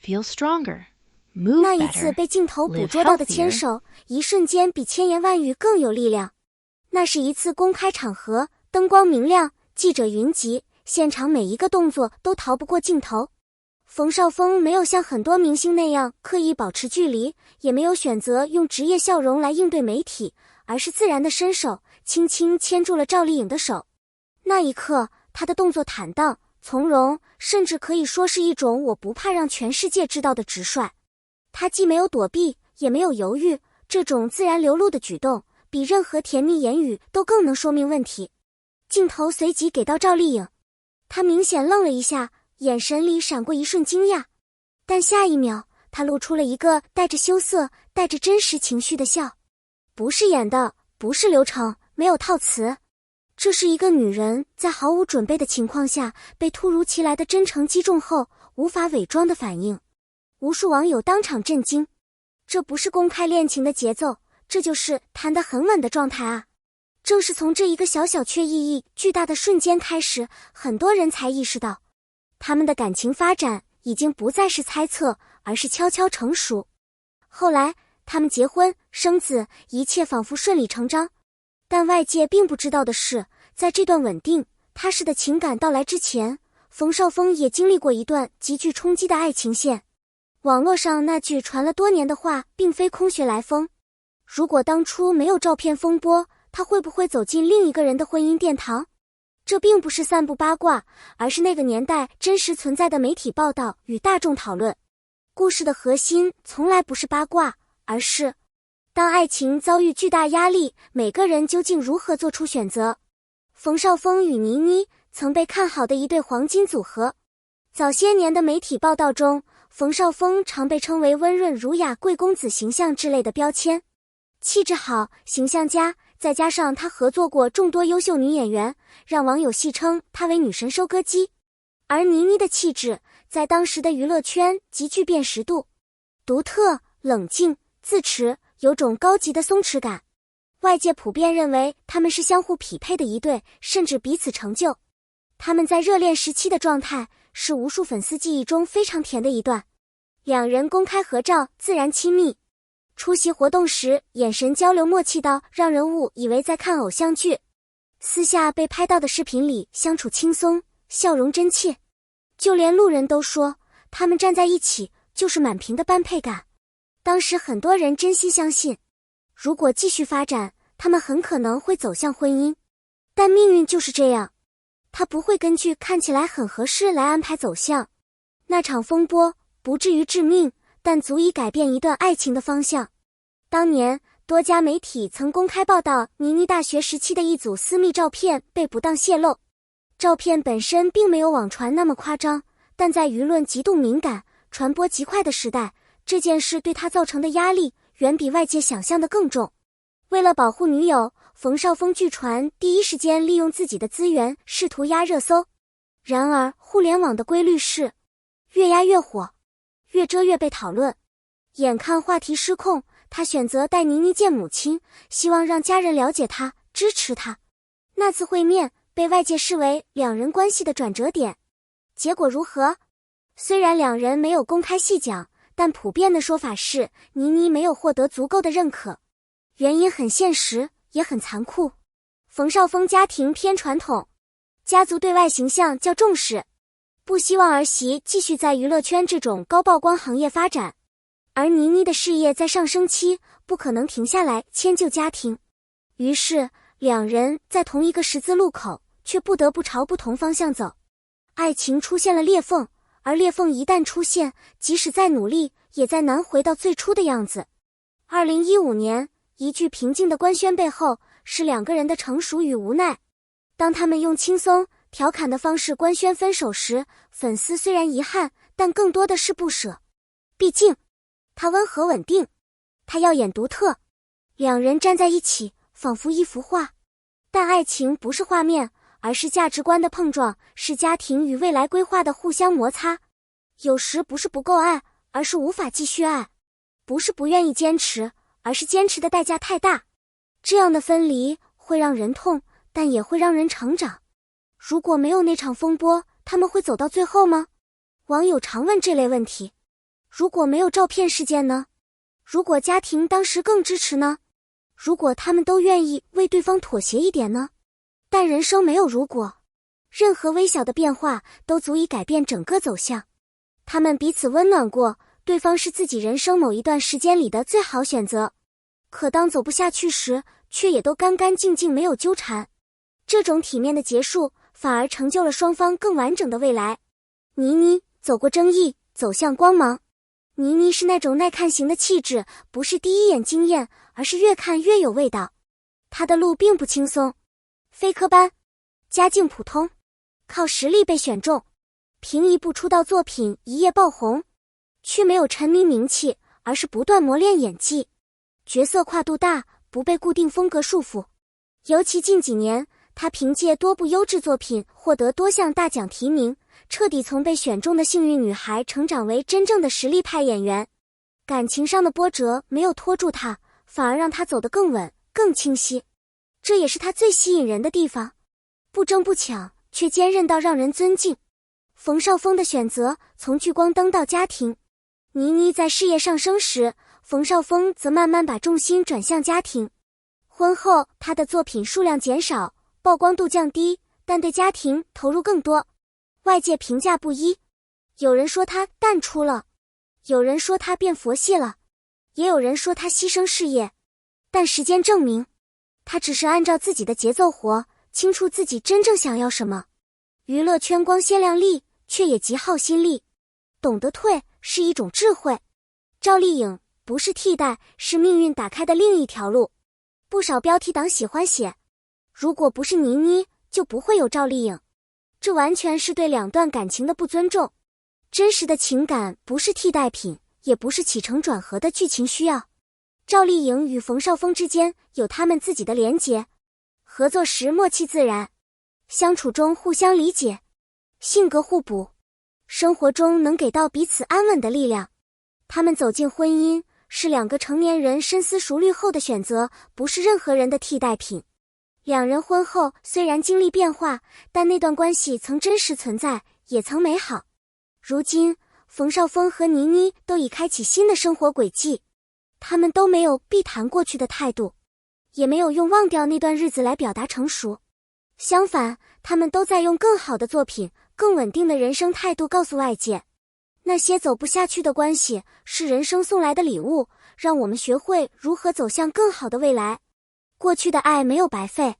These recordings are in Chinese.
feel stronger, move 那一次 better, 被镜头捕 live 捉到的 healthier. 牵手，一瞬间比千言万语更有力量。那是一次公开场合，灯光明亮，记者云集，现场每一个动作都逃不过镜头。冯绍峰没有像很多明星那样刻意保持距离，也没有选择用职业笑容来应对媒体，而是自然地伸手，轻轻牵住了赵丽颖的手。那一刻，他的动作坦荡、从容，甚至可以说是一种我不怕让全世界知道的直率。他既没有躲避，也没有犹豫，这种自然流露的举动，比任何甜蜜言语都更能说明问题。镜头随即给到赵丽颖，她明显愣了一下，眼神里闪过一瞬惊讶，但下一秒，她露出了一个带着羞涩、带着真实情绪的笑。不是演的，不是流程，没有套词。这是一个女人在毫无准备的情况下，被突如其来的真诚击中后，无法伪装的反应。无数网友当场震惊，这不是公开恋情的节奏，这就是谈得很稳的状态啊！正是从这一个小小却意义巨大的瞬间开始，很多人才意识到，他们的感情发展已经不再是猜测，而是悄悄成熟。后来，他们结婚、生子，一切仿佛顺理成章。但外界并不知道的是，在这段稳定、踏实的情感到来之前，冯绍峰也经历过一段极具冲击的爱情线。网络上那句传了多年的话并非空穴来风，如果当初没有照片风波，他会不会走进另一个人的婚姻殿堂？这并不是散布八卦，而是那个年代真实存在的媒体报道与大众讨论。故事的核心从来不是八卦，而是当爱情遭遇巨大压力，每个人究竟如何做出选择？冯绍峰与倪妮曾被看好的一对黄金组合。早些年的媒体报道中，冯绍峰常被称为温润儒雅、贵公子形象之类的标签，气质好，形象佳，再加上他合作过众多优秀女演员，让网友戏称他为女神收割机。而倪妮的气质在当时的娱乐圈极具辨识度，独特、冷静、自持，有种高级的松弛感。外界普遍认为他们是相互匹配的一对，甚至彼此成就。他们在热恋时期的状态是无数粉丝记忆中非常甜的一段。两人公开合照，自然亲密。出席活动时，眼神交流默契到让人误以为在看偶像剧。私下被拍到的视频里，相处轻松，笑容真切。就连路人都说，他们站在一起就是满屏的般配感。当时很多人真心相信，如果继续发展，他们很可能会走向婚姻。但命运就是这样，他不会根据看起来很合适来安排走向。那场风波不至于致命，但足以改变一段爱情的方向。当年，多家媒体曾公开报道倪妮大学时期的一组私密照片被不当泄露。照片本身并没有网传那么夸张，但在舆论极度敏感、传播极快的时代，这件事对他造成的压力远比外界想象的更重。为了保护女友，冯绍峰据传第一时间利用自己的资源，试图压热搜。然而，互联网的规律是，越压越火，越遮越被讨论。眼看话题失控，他选择带倪妮见母亲，希望让家人了解他，支持他。那次会面被外界视为两人关系的转折点。结果如何？虽然两人没有公开细讲，但普遍的说法是，倪妮没有获得足够的认可。原因很现实，也很残酷。冯绍峰家庭偏传统，家族对外形象较重视，不希望儿媳继续在娱乐圈这种高曝光行业发展。而倪妮的事业在上升期，不可能停下来迁就家庭。于是，两人在同一个十字路口，却不得不朝不同方向走。爱情出现了裂缝，而裂缝一旦出现，即使再努力，也再难回到最初的样子。2015年，一句平静的官宣背后，是两个人的成熟与无奈。当他们用轻松、调侃的方式官宣分手时，粉丝虽然遗憾，但更多的是不舍。毕竟，他温和稳定，他耀眼独特，两人站在一起，仿佛一幅画。但爱情不是画面，而是价值观的碰撞，是家庭与未来规划的互相摩擦。有时不是不够爱，而是无法继续爱；不是不愿意坚持，而是坚持的代价太大。这样的分离会让人痛，但也会让人成长。如果没有那场风波，他们会走到最后吗？网友常问这类问题。如果没有照片事件呢？如果家庭当时更支持呢？如果他们都愿意为对方妥协一点呢？但人生没有如果，任何微小的变化都足以改变整个走向。他们彼此温暖过，对方是自己人生某一段时间里的最好选择。可当走不下去时，却也都干干净净，没有纠缠。这种体面的结束，反而成就了双方更完整的未来。倪妮走过争议，走向光芒。倪妮是那种耐看型的气质，不是第一眼惊艳，而是越看越有味道。她的路并不轻松，非科班，家境普通，靠实力被选中，凭一部出道作品一夜爆红，却没有沉迷名气，而是不断磨练演技。角色跨度大，不被固定风格束缚。尤其近几年，她凭借多部优质作品获得多项大奖提名，彻底从被选中的幸运女孩成长为真正的实力派演员。感情上的波折没有拖住她，反而让她走得更稳、更清晰。这也是她最吸引人的地方，不争不抢，却坚韧到让人尊敬。冯绍峰的选择从聚光灯到家庭，倪妮在事业上升时，冯绍峰则慢慢把重心转向家庭。婚后，他的作品数量减少，曝光度降低，但对家庭投入更多。外界评价不一，有人说他淡出了，有人说他变佛系了，也有人说他牺牲事业。但时间证明，他只是按照自己的节奏活，清楚自己真正想要什么。娱乐圈光鲜亮丽，却也极耗心力，懂得退是一种智慧。赵丽颖不是替代，是命运打开的另一条路。不少标题党喜欢写，如果不是倪妮，就不会有赵丽颖。这完全是对两段感情的不尊重。真实的情感不是替代品，也不是起承转合的剧情需要。赵丽颖与冯绍峰之间有他们自己的连结，合作时默契自然，相处中互相理解，性格互补，生活中能给到彼此安稳的力量。他们走进婚姻，是两个成年人深思熟虑后的选择，不是任何人的替代品。两人婚后虽然经历变化，但那段关系曾真实存在，也曾美好。如今，冯绍峰和倪妮都已开启新的生活轨迹，他们都没有避谈过去的态度，也没有用忘掉那段日子来表达成熟。相反，他们都在用更好的作品、更稳定的人生态度告诉外界，那些走不下去的关系是人生送来的礼物，让我们学会如何走向更好的未来。过去的爱没有白费，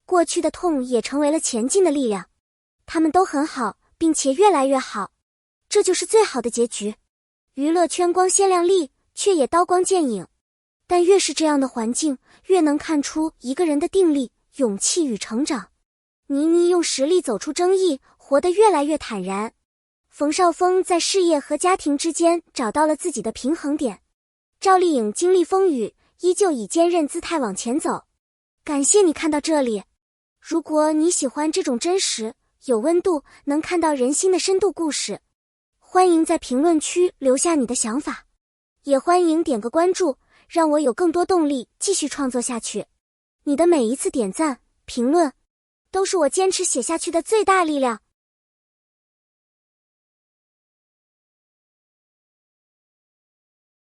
过去的痛也成为了前进的力量。他们都很好，并且越来越好，这就是最好的结局。娱乐圈光鲜亮丽，却也刀光剑影，但越是这样的环境，越能看出一个人的定力、勇气与成长。倪妮用实力走出争议，活得越来越坦然。冯绍峰在事业和家庭之间找到了自己的平衡点。赵丽颖经历风雨，依旧以坚韧姿态往前走。感谢你看到这里。如果你喜欢这种真实、有温度、能看到人心的深度故事，欢迎在评论区留下你的想法，也欢迎点个关注，让我有更多动力继续创作下去。你的每一次点赞、评论，都是我坚持写下去的最大力量。